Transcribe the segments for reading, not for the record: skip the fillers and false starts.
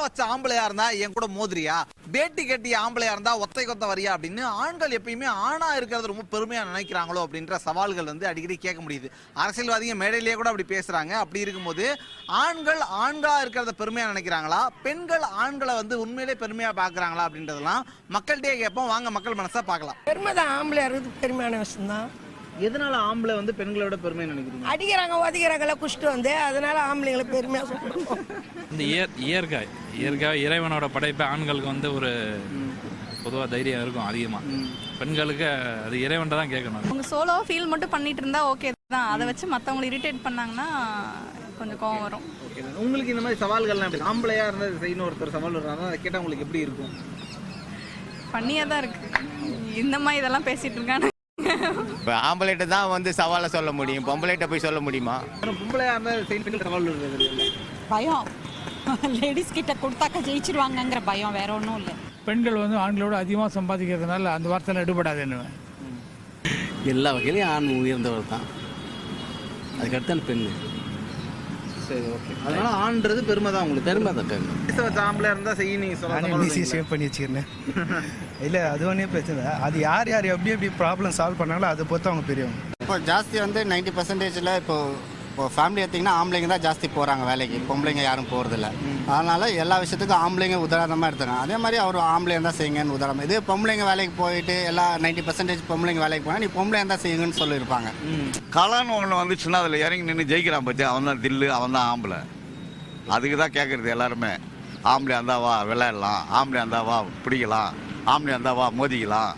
வச்ச ஆம்பளையா இருந்தா என் கூட மோதிரியா, பேட்டி கட்டிய ஆம்பளையா இருந்தா ஒத்தை கொத்த வரியா அப்படின்னு ஆண்கள் எப்பயுமே ஆணா இருக்கிறது ரொம்ப பெருமையா நினைக்கிறாங்களோ அப்படின்ற சவால்கள் வந்து அடிக்கடி கேட்க முடியுது. அரசியல்வாதிங்க மேடையிலேயே கூட அப்படி பேசுறாங்க. அப்படி இருக்கும்போது ஆண்கள் ஆண்களா இருக்கிறத பெருமையா நினைக்கிறாங்களா, பெண்கள் ஆண்களை வந்து உண்மையிலே பெருமையா பாக்குறாங்களா அப்படின்றதெல்லாம் மக்கள்கிட்டயே கேட்போம். வாங்க மக்கள் மனசா பார்க்கலாம். பெருமைதான், ஆம்பளை இருக்கிறது பெருமையான விஷயம் தான். எதனால ஆம்பளை வந்து பெண்களோட பெருமையா நினைக்கிறீங்க? அடிக்கிறாங்க ஒதிக்கிறாங்கள குஷ்டு வந்து, அதனால ஆம்பளைங்களை பெருமையா சொல்லணும். இந்த இயற்கை இறைவனோட படைப்பு ஆண்களுக்கு வந்து ஒரு பொதுவாக தைரியம் இருக்கும் அதிகமாக. பெண்களுக்கு அது இறைவன் தான் கேட்கணும். அவங்க சோலோ ஃபீல் மட்டும் பண்ணிட்டு இருந்தா ஓகே தான். அதை வச்சு மற்றவங்களை இரிட்டேட் பண்ணாங்கன்னா கொஞ்சம் கோவம் வரும். உங்களுக்கு இந்த மாதிரி சவால்கள்லாம் எப்படி? ஆம்பளையா இருந்தா செய்யணும் ஒருத்தர் சவால் வர்றாங்க, அதை கேட்டால் உங்களுக்கு எப்படி இருக்கும்? பண்ணியாக தான் இருக்கு. இந்த மாதிரி இதெல்லாம் பேசிட்டு இருக்காங்க. இப்போ ஆம்பளைட்ட தான் வந்து சவாலை சொல்ல முடியும், பொம்பளைட்ட போய் சொல்ல முடியுமா? பொம்பளையா இருந்தா செய்யணும் சவால் வருது. பயம், லேடிஸ் கிட்ட கொடுத்தாக்க ஜெயிச்சிருவாங்கங்கிற பயம், வேற ஒன்றும் இல்லை. பெண்கள் வந்து ஆண்களோட அதிகமாக சம்பாதிக்கிறதுனால அந்த வார்த்தையில் எடுபடாது. என்ன எல்லா வகையிலையும் ஆண் உயர்ந்தவர் தான், அதுக்கடுத்து பெண். சரி, ஓகே. அதனால ஆண்றது பெருமை தான் உங்களுக்கு? பெருமை தான். பெருமை ஆம்பளையா இருந்தா செய்ய நீங்க சேவ் பண்ணி வச்சுக்கிறேன். இல்லை அது ஒன்றே பிரச்சனை. அது யார் யார் எப்படி எப்படி ப்ராப்ளம் சால்வ் பண்ணாங்களோ அதை பொறுத்து அவங்க பெரியவங்க. இப்போ ஜாஸ்தி வந்து 90% இப்போ ஃபேமிலி எடுத்திங்கன்னா ஆம்பளைங்க தான் ஜாஸ்தி போகிறாங்க வேலைக்கு, பொம்பளைங்க யாரும் போகிறதில்ல. அதனால் எல்லா விஷயத்துக்கும் ஆம்பளைங்க உதாரணமாக எடுத்துக்காங்க. அதே மாதிரி அவர் ஆம்பளைங்க தான் செய்யுங்கன்னு உதாரணம். இதே பொம்பளைங்க வேலைக்கு போயிட்டு எல்லா 90% பொம்பளைங்க வேலைக்கு போனால் நீ பொம்பளைங்க தான் செய்யுங்கன்னு சொல்லியிருப்பாங்க. கலான்னு ஒன்று வந்துச்சுன்னா அதில் இறங்கி நின்று ஜெயிக்கிறான் பற்றி, அவன் தான் தில்லு, அவன் தான் ஆம்பளை. அதுக்கு தான் கேட்குறது எல்லாருமே. ஆம்பளையா இருந்தா வா விளையாடலாம், ஆம்பளையா இருந்தா வா பிடிக்கலாம், ஆம்பளையா இருந்தா வா மோதிக்கலாம்.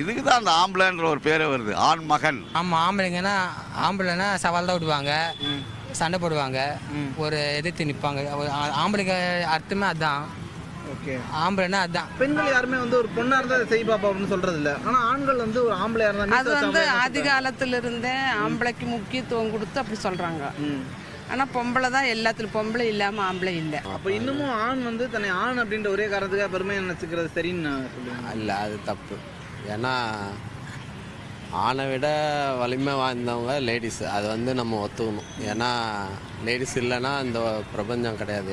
இதுக்கு தான் அந்த ஆம்பளைன்ற ஒரு பேரே வருது, ஆண் மகன். ஆமாம், ஆம்பளைனா சவால் தான் விடுவாங்க, சண்டை போடுவாங்க, ஒரு எதிர்த்து நிற்பாங்க. ஆம்பளைக்கு அர்த்தமே அதுதான். ஓகே, ஆம்பளைனா அதுதான். பெண்கள் யாருமே வந்து ஒரு பொண்ணா இருந்தா செய் பாப்பா அப்படின்னு சொல்றது இல்ல. ஆனா ஆண்கள் வந்து ஒரு ஆம்பளையா இருந்தா அது வந்து ஆதி காலத்துல இருந்தே ஆம்பளைக்கு முக்கியத்துவம் கொடுத்து அப்படி சொல்றாங்க. ஆனா பொம்பளை தான் எல்லாத்துலயும், பொம்பளை இல்லாம ஆம்பளை இல்லை. அப்ப இன்னமும் ஆண் வந்து தன்னை ஆண் அப்படின்ற ஒரே காரணத்துக்காக பெருமையை நினைச்சுக்கிறது சரின்னு சொல்லுவேன். இல்லை, அது தப்பு. ஏன்னா ஆணை விட வலிமை வாய்ந்தவங்க லேடிஸ், அது வந்து நம்ம ஒத்துக்கணும். ஏன்னா லேடிஸ் இல்லைன்னா இந்த பிரபஞ்சம் கிடையாது.